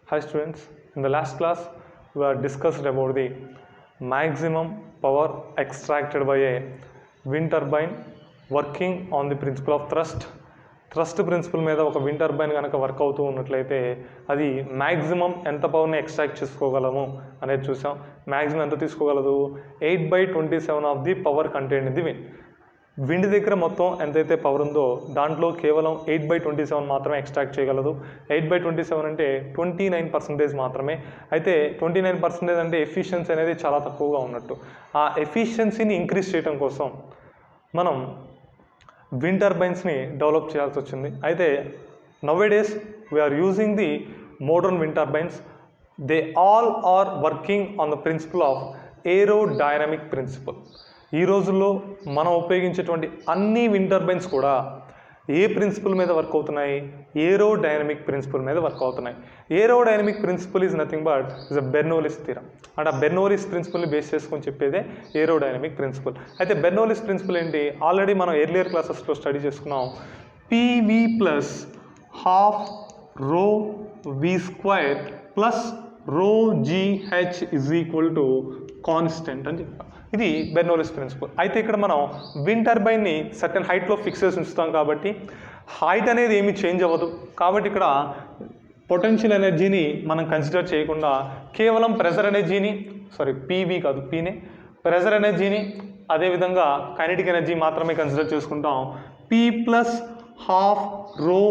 Hi students, in the last class we have discussed about the maximum power extracted by a wind turbine working on the principle of thrust. Thrust principle మీద ఒక wind turbine కనుక work అవుతూ ఉన్నట్లయితే అది maximum ఎంత పవర్ని extract చేసుకోగలము అనేది చూసాం. మ్యాక్సిమం ఎంత తీసుకోగలదు? 8/27 of the power contained in the wind. Wind దగ్గర మొత్తం ఎంతైతే పవర్ ఉందో దాంట్లో కేవలం 8/27 మాత్రమే ఎక్స్ట్రాక్ట్ చేయగలదు. 8/27 అంటే 29% మాత్రమే. అయితే 29% అంటే ఎఫిషియన్సీ అనేది చాలా తక్కువగా ఉన్నట్టు. ఆ ఎఫిషియన్సీని ఇంక్రీజ్ చేయడం కోసం మనం విండ్ టర్బైన్స్ని డెవలప్ చేయాల్సి వచ్చింది. అయితే nowadays we are using the modern wind turbines. They all are working on the principle of aerodynamic principle. ఈ రోజుల్లో మనం ఉపయోగించేటువంటి అన్ని విండ్ టర్బైన్స్ కూడా ఏ ప్రిన్సిపల్ మీద వర్క్ అవుతున్నాయి? ఏరోడైనమిక్ ప్రిన్సిపల్ మీద వర్క్ అవుతున్నాయి. Aerodynamic principle is nothing but is a Bernoulli's theorem. అంటే ఆ బెర్నౌల్లీస్ ప్రిన్సిపల్ని బేస్ చేసుకొని చెప్పేదే ఏరోడైనమిక్ ప్రిన్సిపల్. అయితే బెర్నౌల్లీస్ ప్రిన్సిపల్ ఏంటి? ఆల్రెడీ మనం ఎర్లియర్ క్లాసెస్లో స్టడీ చేసుకున్నాం. PV ప్లస్ హాఫ్ రో వి స్క్వైర్ ప్లస్ రో GH is equal to constant అని చెప్పాం. ఇది బెర్నౌల్లీస్ ప్రిన్సిపల్. అయితే ఇక్కడ మనం విండ్ టర్బైన్ని సర్టెన్ హైట్లో ఫిక్స్ చేసి ఉంచుతాం కాబట్టి హైట్ అనేది ఏమీ చేంజ్ అవ్వదు. కాబట్టి ఇక్కడ పొటెన్షియల్ ఎనర్జీని మనం కన్సిడర్ చేయకుండా కేవలం ప్రెజర్ ఎనర్జీని, PV కాదు పీనే, ప్రెజర్ ఎనర్జీని అదేవిధంగా కైనెటిక్ ఎనర్జీ మాత్రమే కన్సిడర్ చేసుకుంటాం. P ప్లస్ హాఫ్ రో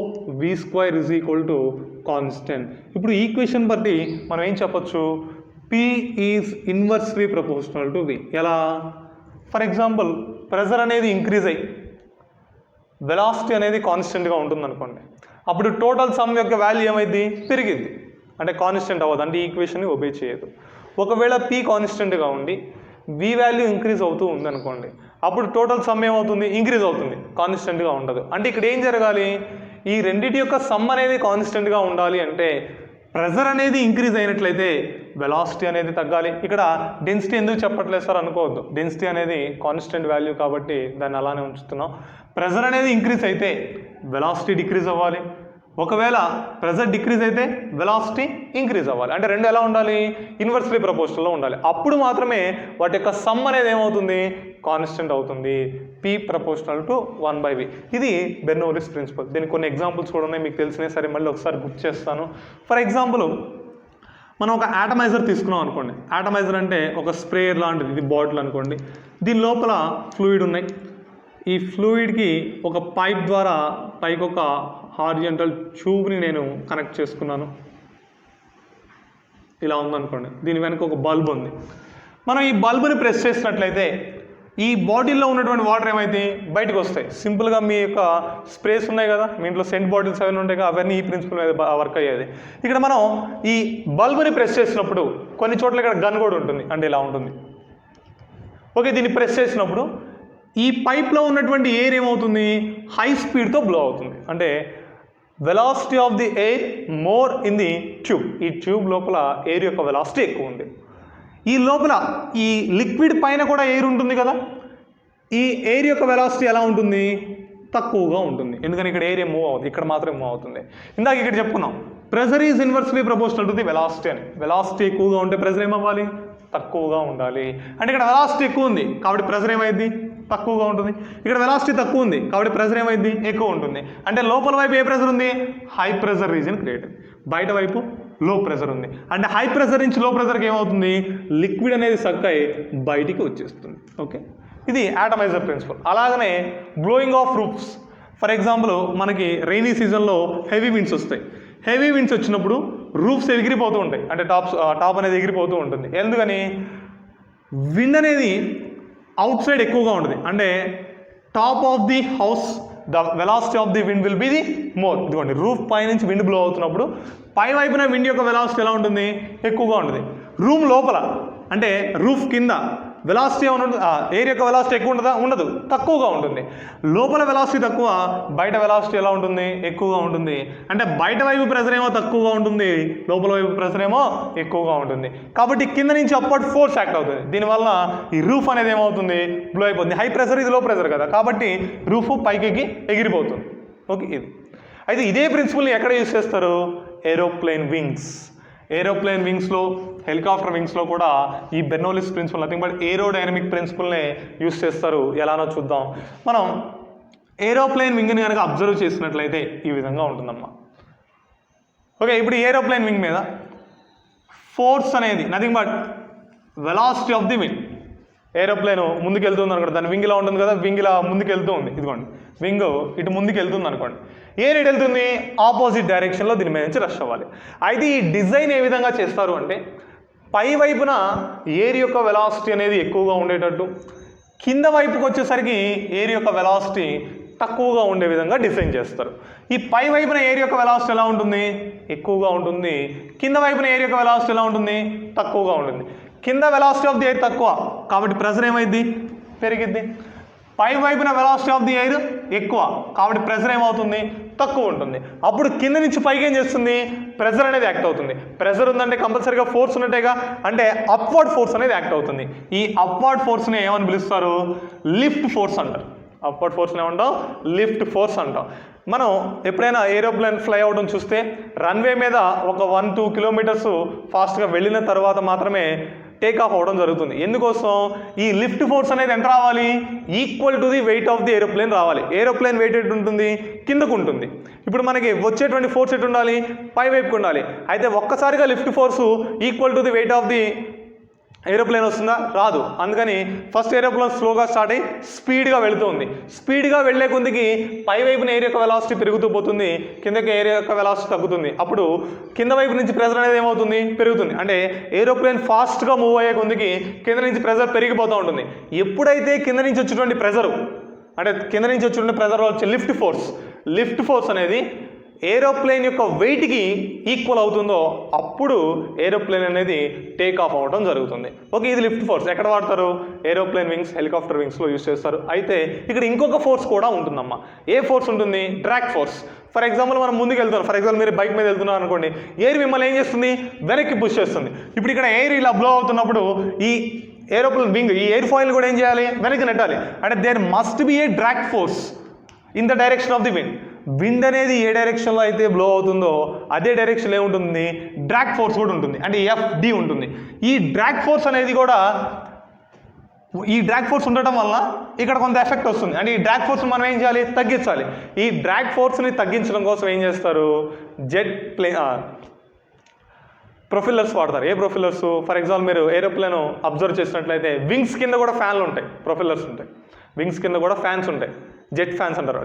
V square is equal to constant. ఇప్పుడు ఈక్వేషన్ బట్టి మనం ఏం చెప్పొచ్చు? P is inversely proportional to V. ఎలా? ఫర్ ఎగ్జాంపుల్ ప్రెజర్ అనేది ఇంక్రీజ్ అయ్యి వెలాసిటీ అనేది కాన్స్టెంట్గా ఉంటుంది అనుకోండి. అప్పుడు టోటల్ సమ్ యొక్క వాల్యూ ఏమైంది? పెరిగిద్ది. అంటే కాన్స్టెంట్ అవ్వదు, అంటే ఈక్వేషన్ని ఒబే చేయదు. ఒకవేళ P కాన్స్టెంట్గా ఉండి V వాల్యూ ఇంక్రీజ్ అవుతూ ఉంది అనుకోండి, అప్పుడు టోటల్ సమ్ ఏమవుతుంది? ఇంక్రీజ్ అవుతుంది, కాన్స్టెంట్గా ఉండదు. అంటే ఇక్కడ ఏం జరగాలి? ఈ రెండింటి యొక్క సమ్ అనేది కాన్స్టెంట్గా ఉండాలి అంటే ప్రెజర్ అనేది ఇంక్రీజ్ అయినట్లయితే వెలాసిటీ అనేది తగ్గాలి. ఇక్కడ డెన్సిటీ ఎందుకు చెప్పట్లేదు సార్ అనుకోవద్దు. డెన్సిటీ అనేది కాన్స్టెంట్ వాల్యూ కాబట్టి దాన్ని అలానే ఉంచుతున్నాం. ప్రెజర్ అనేది ఇంక్రీజ్ అయితే వెలాసిటీ డిక్రీజ్ అవ్వాలి. ఒకవేళ ప్రెజర్ డిక్రీజ్ అయితే వెలాసిటీ ఇంక్రీజ్ అవ్వాలి. అంటే రెండు ఎలా ఉండాలి? ఇన్వర్స్లీ ప్రపోర్షనల్లో ఉండాలి. అప్పుడు మాత్రమే వాటి యొక్క సమ్ అనేది ఏమవుతుంది? కాన్స్టెంట్ అవుతుంది. P proportional to 1/V. ఇది బెర్నౌల్లీస్ ప్రిన్సిపల్. దీనికి కొన్ని ఎగ్జాంపుల్స్ కూడా ఉన్నాయి, మీకు తెలిసినాయి. సరే మళ్ళీ ఒకసారి గుర్తు చేస్తాను. ఫర్ ఎగ్జాంపుల్ మనం ఒక ఆటమైజర్ తీసుకున్నాం అనుకోండి. ఆటమైజర్ అంటే ఒక స్ప్రేయర్ లాంటిది. ఇది బాటిల్ అనుకోండి. దీని లోపల ఫ్లూయిడ్ ఉన్నాయి. ఈ ఫ్లూయిడ్కి ఒక పైప్ ద్వారా పైకి ఒక హారిజంటల్ ట్యూబ్ని నేను కనెక్ట్ చేసుకున్నాను. ఇలా ఉందనుకోండి. దీని వెనక ఒక బల్బ్ ఉంది. మనం ఈ బల్బుని ప్రెస్ చేసినట్లయితే ఈ బాటిల్లో ఉన్నటువంటి వాటర్ ఏమైతే బయటకు వస్తాయి. సింపుల్గా మీ యొక్క స్ప్రేస్ ఉన్నాయి కదా, మీ ఇంట్లో సెంట్ బాటిల్స్ అవన్నీ ఉంటాయి కదా, అవన్నీ ఈ ప్రిన్సిపల్ మీద వర్క్ అయ్యేది. ఇక్కడ మనం ఈ బల్బుని ప్రెస్ చేసినప్పుడు కొన్ని చోట్ల ఇక్కడ గన్ కూడా ఉంటుంది. అంటే ఇలా ఉంటుంది. ఓకే, దీన్ని ప్రెస్ చేసినప్పుడు ఈ పైప్లో ఉన్నటువంటి ఎయిర్ ఏమవుతుంది? హై స్పీడ్తో బ్లో అవుతుంది. అంటే velocity of the air more in the tube. ఈ ట్యూబ్ లోపల ఎయిర్ యొక్క వెలాసిటీ ఎక్కువ ఉంది. ఈ లోపల ఈ లిక్విడ్ పైన కూడా ఎయిర్ ఉంటుంది కదా, ఈ ఎయిర్ యొక్క వెలాసిటీ ఎలా ఉంటుంది? తక్కువగా ఉంటుంది. ఎందుకని ఇక్కడ ఎయిర్ ఏం మూవ్ అవుతుంది, ఇక్కడ మాత్రం మూవ్ అవుతుంది. ఇందాక ఇక్కడ చెప్పుకున్నాం pressure is inversely proportional to the velocity అని. వెలాసిటీ ఎక్కువగా ఉంటే ప్రెజర్ ఏమవ్వాలి? తక్కువగా ఉండాలి. అంటే ఇక్కడ వెలాసిటీ ఎక్కువ ఉంది కాబట్టి ప్రెజర్ ఏమైంది? తక్కువగా ఉంటుంది. ఇక్కడ వెలాసిటీ తక్కువ ఉంది కాబట్టి ప్రెజర్ ఏమైంది? ఎక్కువ ఉంటుంది. అంటే లోపల వైపు ఏ ప్రెజర్ ఉంది? High pressure reason created. బయట వైపు లో ప్రెజర్ ఉంది. అంటే హై ప్రెజర్ నుంచి లో ప్రెజర్కి ఏమవుతుంది? లిక్విడ్ అనేది సక్ అయి బయటికి వచ్చేస్తుంది. ఓకే, ఇది ఆటమైజర్ ప్రిన్సిపల్. అలాగనే blowing of roofs. For example మనకి రైనీ సీజన్లో హెవీ విండ్స్ వస్తాయి. హెవీ విండ్స్ వచ్చినప్పుడు రూఫ్స్ ఎగిరిపోతూ ఉంటాయి. అంటే టాప్ అనేది ఎగిరిపోతూ ఉంటుంది. ఎందుకని? విండ్ అనేది అవుట్ సైడ్ ఎక్కువగా ఉంటుంది. అంటే top of the house the velocity of the wind will be the more. ఇదిగోండి, రూఫ్ పై నుంచి విండ్ బ్లో అవుతున్నప్పుడు పై వైపున విండ్ యొక్క వెలాసిటీ ఎలా ఉంటుంది? ఎక్కువగా ఉంటుంది. రూమ్ లోపల అంటే రూఫ్ కింద వెలాసిటీ ఏమైనా ఉంటుంది? ఎయిర్ యొక్క వెలాసిటీ ఎక్కువ ఉంటుందా? ఉండదు, తక్కువగా ఉంటుంది. లోపల వెలాసిటీ తక్కువ, బయట వెలాసిటీ ఎలా ఉంటుంది? ఎక్కువగా ఉంటుంది. అంటే బయట వైపు ప్రెజర్ ఏమో తక్కువగా ఉంటుంది, లోపల వైపు ప్రెజర్ ఏమో ఎక్కువగా ఉంటుంది. కాబట్టి కింద నుంచి అప్వర్డ్ ఫోర్స్ యాక్ట్ అవుతుంది. దీనివల్ల ఈ రూఫ్ అనేది ఏమవుతుంది? బ్లో అయిపోతుంది. హై ప్రెజర్, ఇది లో ప్రెజర్ కదా, కాబట్టి రూఫ్ పైకి ఎగిరిపోతుంది. ఓకే, ఇది అయితే ఇదే ప్రిన్సిపల్ని ఎక్కడ యూజ్ చేస్తారు? Aeroplane wings. ఏరోప్లేన్ వింగ్స్లో, హెలికాప్టర్ వింగ్స్లో కూడా ఈ Bernoulli's principle nothing but aerodynamic ప్రిన్సిపల్నే యూస్ చేస్తారు. ఎలానో చూద్దాం. మనం ఏరోప్లేన్ వింగ్ని కనుక అబ్జర్వ్ చేసినట్లయితే ఈ విధంగా ఉంటుందమ్మా. ఓకే, ఇప్పుడు ఏరోప్లేన్ వింగ్ మీద ఫోర్స్ అనేది nothing but velocity of the wing. Aeroplane ముందుకు వెళ్తుంది అనుకోండి, దాని వింగ్ ఇలా ఉంటుంది కదా, వింగ్ ఇలా ముందుకు వెళ్తూ ఉంది. ఇదిగోండి వింగ్ ఇటు ముందుకు వెళ్తుంది అనుకోండి. ఏ రేట్ వెళ్తుంది? ఆపోజిట్ డైరెక్షన్లో దీని మీద నుంచి రష్ అవ్వాలి. అయితే ఈ డిజైన్ ఏ విధంగా చేస్తారు అంటే పై వైపున ఎయిర్ యొక్క వెలాసిటీ అనేది ఎక్కువగా ఉండేటట్టు, కింద వైపుకి వచ్చేసరికి ఎయిర్ యొక్క వెలాసిటీ తక్కువగా ఉండే విధంగా డిజైన్ చేస్తారు. ఈ పై వైపున ఎయిర్ యొక్క వెలాసిటీ ఎలా ఉంటుంది? ఎక్కువగా ఉంటుంది. కింద వైపున ఎయిర్ యొక్క వెలాసిటీ ఎలా ఉంటుంది? తక్కువగా ఉంటుంది. కింద వెలాసిటీ ఆఫ్ ది ఎయిర్ తక్కువ కాబట్టి ప్రెషర్ ఏమైంది? పెరిగిద్ది. పై వైపున వెలాసిటీ ఆఫ్ ది ఎయిర్ ఎక్కువ కాబట్టి ప్రెషర్ ఏమవుతుంది? తక్కువ ఉంటుంది. అప్పుడు కింద నుంచి పైకి ఏం చేస్తుంది? ప్రెషర్ అనేది యాక్ట్ అవుతుంది. ప్రెషర్ ఉందంటే కంపల్సరీగా ఫోర్స్ ఉన్నట్టేగా, అంటే అప్వర్డ్ ఫోర్స్ అనేది యాక్ట్ అవుతుంది. ఈ అప్వర్డ్ ఫోర్స్ని ఏమని పిలుస్తారు? లిఫ్ట్ ఫోర్స్ అంటారు. అప్వర్డ్ ఫోర్స్ని ఏమంటాం? లిఫ్ట్ ఫోర్స్ అంటాం. మనం ఎప్పుడైనా ఏరోప్లేన్ ఫ్లై అవడం చూస్తే రన్వే మీద ఒక 1-2 కిలోమీటర్స్ ఫాస్ట్గా వెళ్ళిన తర్వాత మాత్రమే టేక్ ఆఫ్ అవ్వడం జరుగుతుంది. ఎందుకోసం? ఈ లిఫ్ట్ ఫోర్స్ అనేది ఎంత రావాలి? Equal to the weight of the aeroplane రావాలి. ఏరోప్లేన్ వెయిట్ ఎటు ఉంటుంది? కిందకు ఉంటుంది. ఇప్పుడు మనకి వచ్చేటువంటి ఫోర్స్ ఎటు ఉండాలి? పై వైపుకు ఉండాలి. అయితే ఒక్కసారిగా lift force equal to the weight of the aeroplane వస్తుందా? రాదు. అందుకని ఫస్ట్ ఏరోప్లేన్ స్లోగా స్టార్ట్ అయ్యి స్పీడ్గా వెళుతుంది. స్పీడ్గా వెళ్లే కొద్దికి పై వైపున ఎయిర్ యొక్క వెలాసిటీ పెరుగుతూ పోతుంది, కిందకి ఎయిర్ యొక్క వెలాసిటీ తగ్గుతుంది. అప్పుడు కింద వైపు నుంచి ప్రెషర్ అనేది ఏమవుతుంది? పెరుగుతుంది. అంటే ఏరోప్లేన్ ఫాస్ట్గా మూవ్ అయ్యే కొద్దికి కింద నుంచి ప్రెషర్ పెరిగిపోతూ ఉంటుంది. ఎప్పుడైతే కింద నుంచి వచ్చేటువంటి ప్రెషరు, అంటే కింద నుంచి వచ్చేటువంటి ప్రెషర్ వచ్చే లిఫ్ట్ ఫోర్స్ అనేది ఏరోప్లేన్ యొక్క వెయిట్కి ఈక్వల్ అవుతుందో అప్పుడు ఏరోప్లేన్ అనేది టేక్ ఆఫ్ అవ్వడం జరుగుతుంది. ఓకే, ఇది లిఫ్ట్ ఫోర్స్. ఎక్కడ వాడతారు? ఏరోప్లేన్ వింగ్స్, హెలికాప్టర్ వింగ్స్లో యూస్ చేస్తారు. అయితే ఇక్కడ ఇంకొక ఫోర్స్ కూడా ఉంటుందమ్మా. ఏ ఫోర్స్ ఉంటుంది? Drag force. ఫర్ ఎగ్జాంపుల్ మనం ముందుకు వెళ్తున్నాం, ఫర్ ఎగ్జాంపుల్ మీరు బైక్ మీద వెళ్తున్నారు అనుకోండి, ఎయిర్ మిమ్మల్ని ఏం చేస్తుంది? వెనక్కి పుష్ చేస్తుంది. ఇప్పుడు ఇక్కడ ఎయిర్ ఇలా బ్లో అవుతున్నప్పుడు ఈ ఏరోప్లేన్ వింగ్, ఈ ఎయిర్ ఫాయిల్ కూడా ఏం చేయాలి? వెనక్కి నెట్టాలి. అంటే there must be a drag force in the direction of the wind. Wind అనేది ఏ డైరెక్షన్లో అయితే బ్లో అవుతుందో అదే డైరెక్షన్లో ఏముంటుంది? డ్రాగ్ ఫోర్స్ కూడా ఉంటుంది. అంటే FD ఉంటుంది. ఈ డ్రాగ్ ఫోర్స్ అనేది కూడా ఈ డ్రాగ్ ఫోర్స్ ఉండటం వల్ల ఇక్కడ కొంత ఎఫెక్ట్ వస్తుంది. అంటే ఈ డ్రాగ్ ఫోర్స్ని మనం ఏం చేయాలి? తగ్గించాలి. ఈ డ్రాగ్ ఫోర్స్ని తగ్గించడం కోసం ఏం చేస్తారు? ప్రొఫిల్లర్స్ వాడతారు. ఏ ప్రొఫిల్లర్స్? ఫర్ ఎగ్జాంపుల్ మీరు ఏరోప్లేన్ అబ్జర్వ్ చేసినట్లయితే వింగ్స్ కింద కూడా ఫ్యాన్లు ఉంటాయి, ప్రొఫిల్లర్స్ ఉంటాయి. వింగ్స్ కింద కూడా ఫ్యాన్స్ ఉంటాయి, జెట్ ఫ్యాన్స్ అంటారు.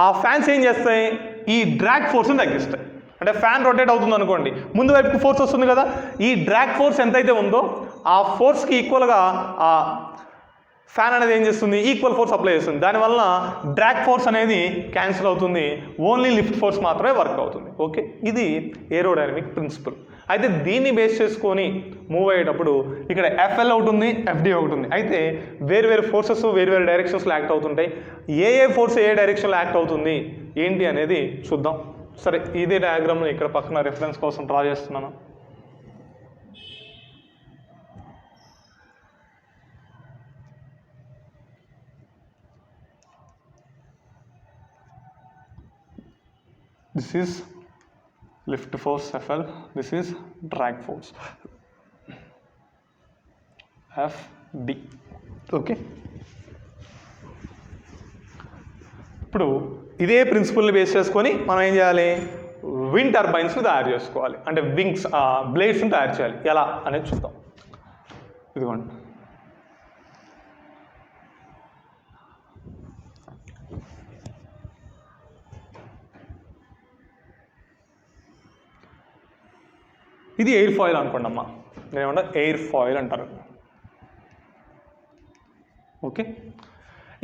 ఆ ఫ్యాన్స్ ఏం చేస్తాయి? ఈ డ్రాగ్ ఫోర్స్ని తగ్గిస్తాయి. అంటే ఫ్యాన్ రొటేట్ అవుతుంది అనుకోండి, ముందు వైపుకి ఫోర్స్ వస్తుంది కదా, ఈ డ్రాగ్ ఫోర్స్ ఎంతైతే ఉందో ఆ ఫోర్స్కి ఈక్వల్గా ఆ ఫ్యాన్ అనేది ఏం చేస్తుంది? ఈక్వల్ ఫోర్స్ అప్లై చేస్తుంది. దానివల్ల డ్రాగ్ ఫోర్స్ అనేది క్యాన్సిల్ అవుతుంది, ఓన్లీ లిఫ్ట్ ఫోర్స్ మాత్రమే వర్క్ అవుతుంది. ఓకే, ఇది ఏరోడైనమిక్ ప్రిన్సిపల్. అయితే దీన్ని బేస్ చేసుకొని మూవ్ అయ్యేటప్పుడు ఇక్కడ FL ఒకటి ఉంది, FD ఒకటి ఉంది. అయితే వేరు ఫోర్సెస్ వేరు డైరెక్షన్స్లో యాక్ట్ అవుతుంటాయి. ఏ ఫోర్స్ ఏ డైరెక్షన్లో యాక్ట్ అవుతుంది ఏంటి అనేది చూద్దాం. సరే, ఇదే డయాగ్రామ్ను ఇక్కడ పక్కన రెఫరెన్స్ కోసం డ్రా చేస్తున్నాను. This is lift force FL, this is drag force FD. Okay, ఇప్పుడు ఇదే ప్రిన్సిపల్ని బేస్ చేసుకొని మనం ఏం చేయాలి? విండ్ టర్బైన్స్ని తయారు చేసుకోవాలి. అంటే వింగ్స్ బ్లేడ్స్ని తయారు చేయాలి. ఎలా అనేది చూద్దాం. ఇదిగోండి, ఇది ఎయిర్ ఫాయిల్ అనుకోండి అమ్మా. నేనేమంటా ఎయిర్ ఫాయిల్ అంటారు. ఓకే,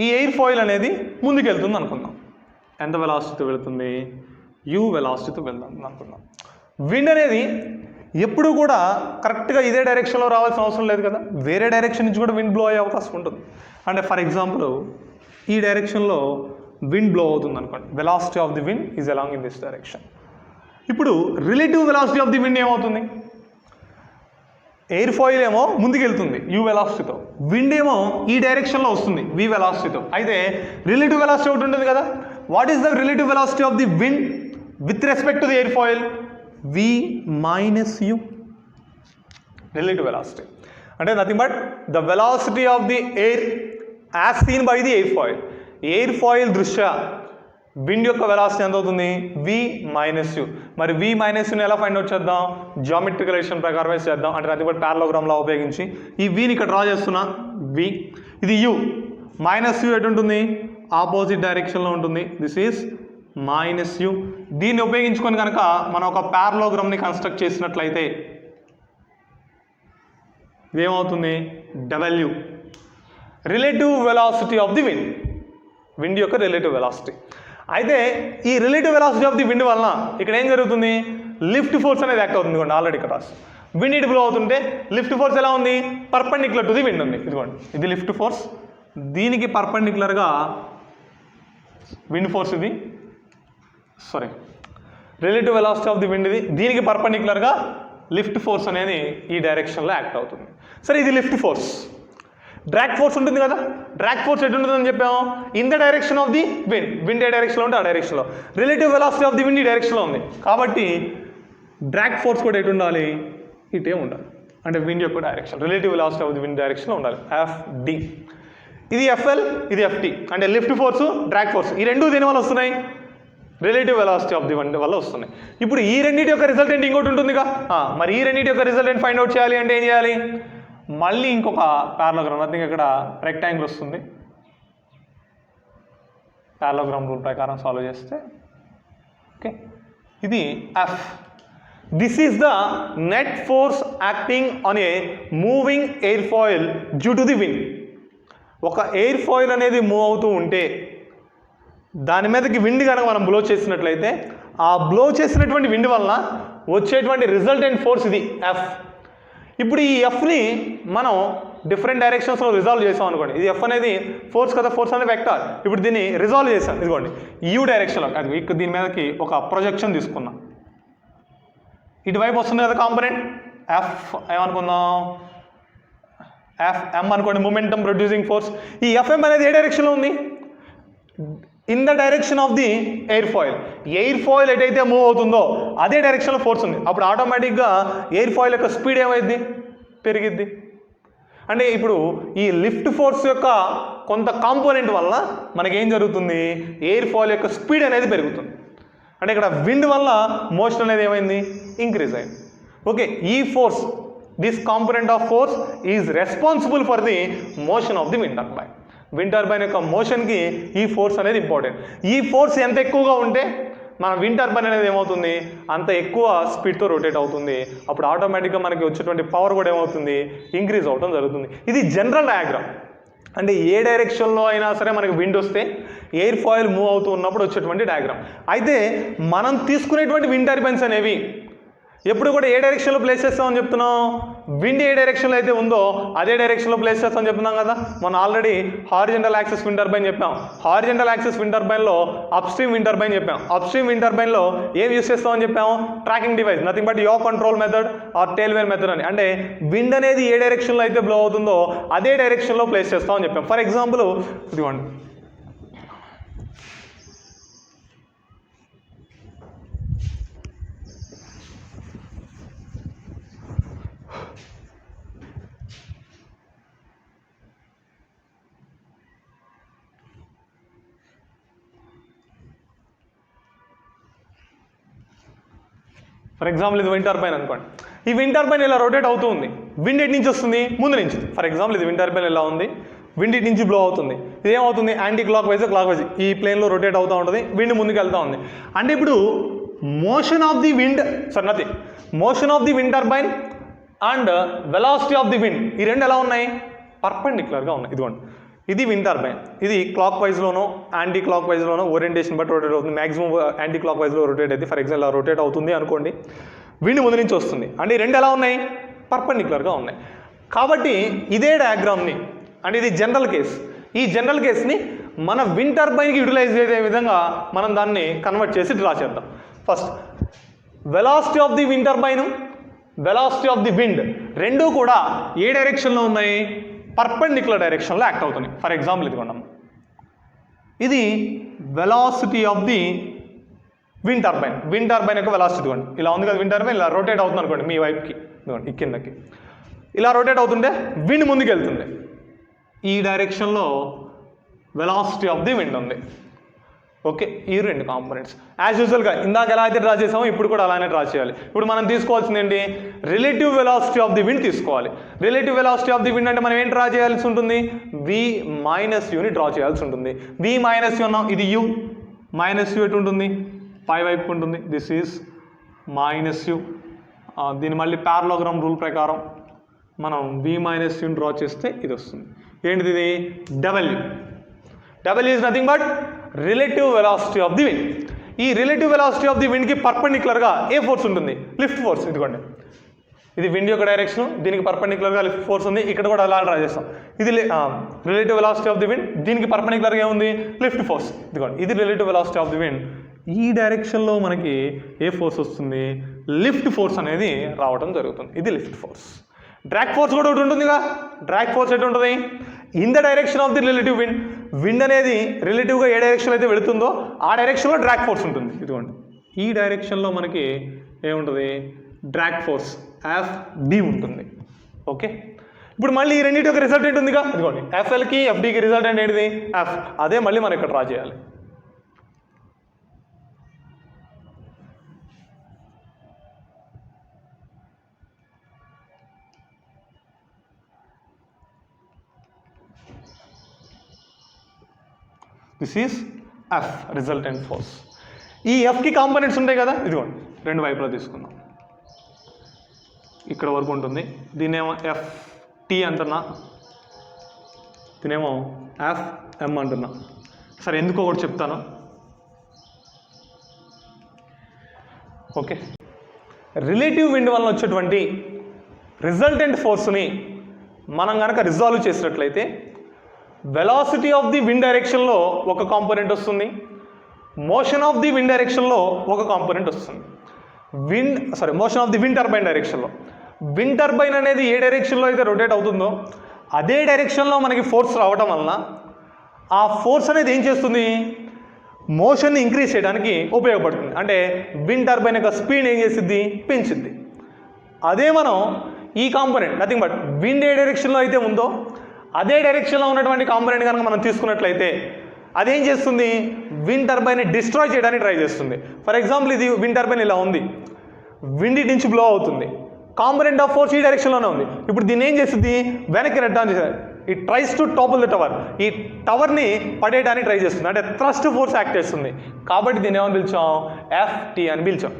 ఈ ఎయిర్ ఫాయిల్ అనేది ముందుకు వెళ్తుంది అనుకుందాం. ఎంత వెలాసిటీతో వెళుతుంది? U వెలాసిటీతో వెళ్తుంది అనుకుందాం. విండ్ అనేది ఎప్పుడు కూడా కరెక్ట్గా ఇదే డైరెక్షన్లో రావాల్సిన అవసరం లేదు కదా, వేరే డైరెక్షన్ నుంచి కూడా విండ్ బ్లో అయ్యే అవకాశం ఉంటుంది. అంటే ఫర్ ఎగ్జాంపుల్ ఈ డైరెక్షన్లో విండ్ బ్లో అవుతుంది అనుకోండి, velocity of the wind is along in this direction. ఇప్పుడు relative velocity of the wind ఏమవుతుంది? ఎయిర్ ఫాయిల్ ఏమో ముందుకు వెళ్తుంది U వెలాసిటీతో, విండ్ ఏమో ఈ డైరెక్షన్లో వస్తుంది V వెలాసిటీతో. అయితే రిలేటివ్ వెలాసిటీ ఒకటి ఉంటుంది కదా. What is the relative velocity of the wind with respect to the airfoil? V minus u relative velocity అంటే nothing but the velocity of the air as seen by the airfoil దృష్ట్యా wind యొక్క velocity ఎంత అవుతుంది వి minus you. మరి వి minus యుని ఎలా find out చేద్దాం geometrical relation ప్రకారం వేసి చేద్దాం. అంటే నథింగ్ బట్ పారలోగ్రామ్లా ఉపయోగించి ఈ విని ఇక్కడ డ్రా చేస్తున్నా వి, ఇది యు, మైనస్ యు ఎటు ఉంటుంది ఆపోజిట్ డైరెక్షన్లో ఉంటుంది. This is minus u. దీన్ని ఉపయోగించుకొని కనుక మనం ఒక పారలోగ్రామ్ని కన్స్ట్రక్ట్ చేసినట్లయితే ఇదేమవుతుంది W relative velocity of the wind యొక్క రిలేటివ్ వెలాసిటీ. అయితే ఈ relative velocity of the wind వలన ఇక్కడ ఏం జరుగుతుంది లిఫ్ట్ ఫోర్స్ అనేది యాక్ట్ అవుతుంది. ఇదిగోండి ఆల్రెడీ ఇక్కడ రాసి విండ్ ఇటు బ్లో అవుతుంటే లిఫ్ట్ ఫోర్స్ ఎలా ఉంది పర్పెండిక్యులర్ టు ది విండ్ ఉంది. ఇదిగోండి ఇది లిఫ్ట్ ఫోర్స్, దీనికి పర్పెండిక్యులర్గా విండ్ ఫోర్స్ ఇది relative velocity of the wind ఇది, దీనికి పర్పెండిక్యులర్గా లిఫ్ట్ ఫోర్స్ అనేది ఈ డైరెక్షన్లో యాక్ట్ అవుతుంది. సరే ఇది లిఫ్ట్ ఫోర్స్. డ్రాగ్ ఫోర్స్ ఉంటుంది కదా, డ్రాగ్ ఫోర్స్ ఎటు ఉంటుందని చెప్పాము in the direction of the wind ఏ డైరెక్షన్లో ఉంటే ఆ డైరెక్షన్లో, relative velocity of the wind ఈ డైరెక్షన్లో ఉంది కాబట్టి డ్రాగ్ ఫోర్స్ కూడా ఎటు ఉండాలి ఇటే ఉండాలి. అంటే విండ్ యొక్క direction relative velocity of the wind డైరెక్షన్లో ఉండాలి. ఎఫ్డి ఇది ఎఫ్ఎల్ ఇది ఎఫ్టి అంటే లిఫ్ట్ ఫోర్స్ డ్రాగ్ ఫోర్స్ ఈ రెండు దేని వల్ల వస్తున్నాయి relative velocity of the wind వల్ల వస్తున్నాయి. ఇప్పుడు ఈ రెండింటి యొక్క రిజల్టెంట్ ఇంకోటి ఉంటుందిగా, మరి ఈ రెండింటి యొక్క రిజల్టెంట్ ఫైండ్ అవుట్ చేయాలి అంటే ఏం చేయాలి మళ్ళీ ఇంకొక పారలోగ్రామ్ నథింగ్ ఇక్కడ రెక్టాంగిల్ వస్తుంది. పారలోగ్రామ్ రూల్ ప్రకారం సాల్వ్ చేస్తే ఓకే ఇది F. This is the net force acting on a moving air foil due to the wind. ఒక ఎయిర్ ఫాయిల్ అనేది మూవ్ అవుతూ ఉంటే దాని మీదకి విండ్ కనుక మనం బ్లో చేసినట్లయితే ఆ బ్లో చేసినటువంటి విండ్ వలన వచ్చేటువంటి రిజల్టెంట్ ఫోర్స్ ఇది ఎఫ్. ఇప్పుడు ఈ ఎఫ్ని మనం డిఫరెంట్ డైరెక్షన్స్లో రిజాల్వ్ చేసాం అనుకోండి. ఇది ఎఫ్ అనేది ఫోర్స్ కదా, ఫోర్స్ అనేది వెక్టార్. ఇప్పుడు దీన్ని రిజాల్వ్ చేసాం ఇదిగోండి యూ డైరెక్షన్లో, అది ఇక్కడ దీని మీదకి ఒక ప్రొజెక్షన్ తీసుకున్నాం. ఇటువైపు వస్తుంది కదా కాంపోనెంట్ ఎఫ్ ఏమనుకుందాం ఎఫ్ఎం అనుకోండి మొమెంటమ్ ప్రొడ్యూసింగ్ ఫోర్స్. ఈ ఎఫ్ఎం అనేది ఏ డైరెక్షన్లో ఉంది in the direction of the airfoil ఎటైతే మూవ్ అవుతుందో అదే డైరెక్షన్లో ఫోర్స్ ఉంది. అప్పుడు ఆటోమేటిక్గా ఎయిర్ ఫాయిల్ యొక్క స్పీడ్ ఏమైంది పెరిగిద్ది. అంటే ఇప్పుడు ఈ లిఫ్ట్ ఫోర్స్ యొక్క కొంత కాంపోనెంట్ వల్ల మనకేం జరుగుతుంది ఎయిర్ ఫాయిల్ యొక్క స్పీడ్ అనేది పెరుగుతుంది. అంటే ఇక్కడ విండ్ వల్ల మోషన్ అనేది ఏమైంది ఇంక్రీజ్ అయింది. ఓకే ఈ force this component of force is responsible for the motion of the wind turbine. Wind turbine యొక్క మోషన్కి ఈ ఫోర్స్ అనేది ఇంపార్టెంట్. ఈ ఫోర్స్ ఎంత ఎక్కువగా ఉంటే మన విండ్ టర్బైన్ అనేది ఏమవుతుంది అంత ఎక్కువ స్పీడ్తో రొటేట్ అవుతుంది. అప్పుడు ఆటోమేటిక్గా మనకి వచ్చేటువంటి పవర్ కూడా ఏమవుతుంది ఇంక్రీజ్ అవడం జరుగుతుంది. ఇది జనరల్ డయాగ్రామ్. అంటే ఏ డైరెక్షన్లో అయినా సరే మనకి విండ్ వస్తే ఎయిర్ ఫాయిల్ మూవ్ అవుతూ ఉన్నప్పుడు వచ్చేటువంటి డయాగ్రామ్. అయితే మనం తీసుకునేటువంటి విండ్ టర్బైన్స్ అనేవి ఎప్పుడు కూడా ఏ డైరెక్షన్లో ప్లేస్ చేస్తామని చెప్తున్నాం విండ్ ఏ డైరెక్షన్లో అయితే ఉందో అదే డైరెక్షన్లో ప్లేస్ చేస్తామని చెప్తున్నాం కదా. మనం already horizontal axis wind turbine చెప్పాం. హారిజంటల్ యాక్సిస్ విండ్ టర్బైన్లో అప్ స్ట్రీమ్ విండ్ టర్బైన్ చెప్పాం. అప్ స్ట్రీమ్ విండ్ టర్బైన్లో ఏం యూస్ చేస్తామని చెప్పాము tracking device nothing but yaw control method or tail vane method అని. అంటే విండ్ అనేది ఏ డైరెక్షన్లో అయితే బ్లో అవుతుందో అదే డైరెక్షన్లో ప్లేస్ చేస్తామని చెప్పాం. ఫర్ ఎగ్జాంపుల్ ఇదిగోండి ఫర్ ఎగ్జాంపుల్ ఇది విండ్ టర్బైన్ అనుకోండి. ఈ విండ్ టర్బైన్ ఇలా రొటేట్ అవుతూ ఉంది. విండ్ ఎటు నుంచి వస్తుంది ముందు నుంచి. ఫర్ ఎగ్జాంపుల్ ఇది విండ్ టర్బైన్ ఎలా ఉంది విండ్ ఇటు నుంచి బ్లో అవుతుంది. ఇది ఏమవుతుంది యాంటీ క్లాక్ వైజ్ ఈ ప్లేన్లో రొటేట్ అవుతూ ఉంటుంది. విండ్ ముందుకు వెళ్తూ ఉంది. అంటే ఇప్పుడు motion of the wind motion of the wind turbine and velocity of the wind ఈ రెండు ఎలా ఉన్నాయి పర్పెండిక్యులర్గా ఉన్నాయి. ఇదిగోండి ఇది విండ్ టర్బైన్. ఇది క్లాక్ వైజ్లోనో యాంటీ క్లాక్ వైజ్లోనో ఓరియంటేషన్ బట్టి రొటేట్ అవుతుంది. మ్యాక్సిమం యాంటీ క్లాక్ వైజ్లో రొటేట్ అయితే ఫర్ ఎగ్జాంపుల్ ఇలా రొటేట్ అవుతుంది అనుకోండి. విండ్ ముందు నుంచి వస్తుంది. అంటే ఈ రెండు ఎలా ఉన్నాయి పర్పెండిక్యులర్గా ఉన్నాయి. కాబట్టి ఇదే డయాగ్రామ్ని అంటే ఇది జనరల్ కేస్. ఈ జనరల్ కేస్ని మన విండ్ టర్బైన్కి యూటిలైజ్ చేసే విధంగా మనం దాన్ని కన్వర్ట్ చేసి డ్రా చేద్దాం. First velocity of the wind turbine velocity of the wind రెండూ కూడా ఏ డైరెక్షన్లో ఉన్నాయి పర్పెండిక్యులర్ డైరెక్షన్లో యాక్ట్ అవుతున్నాయి. ఫర్ ఎగ్జాంపుల్ ఇదిగోండి ఇది velocity of the wind turbine యొక్క వెలాసిటీ ఇదిగోండి, ఇలా ఉంది కదా విండ్ టర్బైన్, ఇలా రొటేట్ అవుతుంది అనుకోండి మీ వైపుకి, ఇదిగోండి ఈ కిందకి ఇలా రొటేట్ అవుతుంటే విండ్ ముందుకు వెళ్తుంది, ఈ డైరెక్షన్లో వెలాసిటీ ఆఫ్ ది విండ్ ఉంది. ఓకే, ఈ రెండు కాంపోనెంట్స్ యాజ్ యూజువల్గా ఇందాక ఎలా అయితే డ్రా చేసామో ఇప్పుడు కూడా అలానే డ్రా చేయాలి. ఇప్పుడు మనం తీసుకోవాల్సింది ఏంటి, relative velocity of the wind తీసుకోవాలి. Relative velocity of the wind అంటే మనం ఏం డ్రా చేయాల్సి ఉంటుంది, v మైనస్ యూని డ్రా చేయాల్సి ఉంటుంది. v మైనస్ యూ అన్నాం, ఇది u మైనస్ యూ ఎటు ఉంటుంది, పై వైపు ఉంటుంది, దిస్ ఈజ్ మైనస్ యూ. దీని మళ్ళీ పారలోగ్రామ్ రూల్ ప్రకారం మనం v మైనస్ యూని డ్రా చేస్తే ఇది వస్తుంది. ఏంటిది ఇది, w is nothing but relative velocity of the wind. ఈ రిలేటివ్ వెలాసిటీ ఆఫ్ ది విండ్కి పర్పెండిక్యులర్గా ఏ ఫోర్స్ ఉంటుంది, లిఫ్ట్ ఫోర్స్. ఇదిగోండి ఇది విండ్ యొక్క డైరెక్షన్, దీనికి పర్పెండిక్యులర్గా లిఫ్ట్ ఫోర్స్ ఉంది, ఇక్కడ కూడా అలా డ్రా చేస్తాం. ఇది relative velocity of the wind, దీనికి పర్పెండిక్యులర్గా ఏముంది, లిఫ్ట్ ఫోర్స్. ఇదిగోండి ఇది relative velocity of the wind. ఈ డైరెక్షన్లో మనకి ఏ ఫోర్స్ వస్తుంది, లిఫ్ట్ ఫోర్స్ అనేది రావడం జరుగుతుంది, ఇది లిఫ్ట్ ఫోర్స్. డ్రాగ్ ఫోర్స్ కూడా ఒకటి ఉంటుందిగా, డ్రాగ్ ఫోర్స్ ఎటు ఉంటుంది, in the direction of the relative wind. Wind అనేది రిలేటివ్గా ఏ డైరెక్షన్ అయితే వెళుతుందో ఆ డైరెక్షన్లో డ్రాగ్ ఫోర్స్ ఉంటుంది. ఇదిగోండి ఈ డైరెక్షన్లో మనకి ఏముంటుంది, డ్రాగ్ ఫోర్స్ FB ఉంటుంది. ఓకే, ఇప్పుడు మళ్ళీ ఈ రెండింటి యొక్క రిజల్టెంట్ ఉందిగా, ఇదిగోండి FLకి FDకి రిజల్టెంట్ ఏంటిది, F. అదే మళ్ళీ మనం ఇక్కడ డ్రా చేయాలి. This is F, resultant force. ఈ Fకి కాంపోనెంట్స్ ఉంటాయి కదా, ఇదిగోండి రెండు వైపులా తీసుకుందాం. ఇక్కడ వరకు ఉంటుంది, దీనేమో FT అంటున్నా, దీనేమో FM అంటున్నా. సరే ఎందుకో ఒకటి చెప్తాను. ఓకే, రిలేటివ్ విండ్ వలన వచ్చేటువంటి రిజల్టెంట్ ఫోర్స్ని మనం కనుక రిజాల్వ్ చేసినట్లయితే వెలాసిటీ ఆఫ్ ది విండ్ డైరెక్షన్లో ఒక కాంపోనెంట్ వస్తుంది, మోషన్ ఆఫ్ ది విండ్ డైరెక్షన్లో ఒక కాంపోనెంట్ వస్తుంది. Motion of the wind turbine డైరెక్షన్లో. విండ్ టర్బైన్ అనేది ఏ డైరెక్షన్లో అయితే రొటేట్ అవుతుందో అదే డైరెక్షన్లో మనకి ఫోర్స్ రావడం వలన ఆ ఫోర్స్ అనేది ఏం చేస్తుంది, మోషన్ని ఇంక్రీజ్ చేయడానికి ఉపయోగపడుతుంది. అంటే విండ్ టర్బైన్ యొక్క స్పీడ్ ఏం చేసిద్ది, పెంచుద్ది. అదే మనం ఈ కాంపోనెంట్ నథింగ్ బట్ విండ్ ఏ డైరెక్షన్లో అయితే ఉందో అదే డైరెక్షన్లో ఉన్నటువంటి కాంపోనెంట్ కనుక మనం తీసుకున్నట్లయితే అదేం చేస్తుంది, విండ్ టర్బైన్ని డిస్ట్రాయ్ చేయడానికి ట్రై చేస్తుంది. ఫర్ ఎగ్జాంపుల్ ఇది విండ్ టర్బైన్ ఇలా ఉంది, విండ్ ఇటు నుంచి బ్లో అవుతుంది, కాంపోనెంట్ ఆఫ్ ఫోర్స్ ఈ డైరెక్షన్లోనే ఉంది. ఇప్పుడు దీన్ని ఏం చేస్తుంది, వెనక్కి రిటర్న్ చేస్తుంది. It tries to topple the tower, ఈ టవర్ని పడేయడానికి ట్రై చేస్తుంది, అంటే థ్రస్ట్ ఫోర్స్ యాక్ట్ చేస్తుంది. కాబట్టి దీన్ని ఏమని పిలిచాం, FT అని పిలిచాం.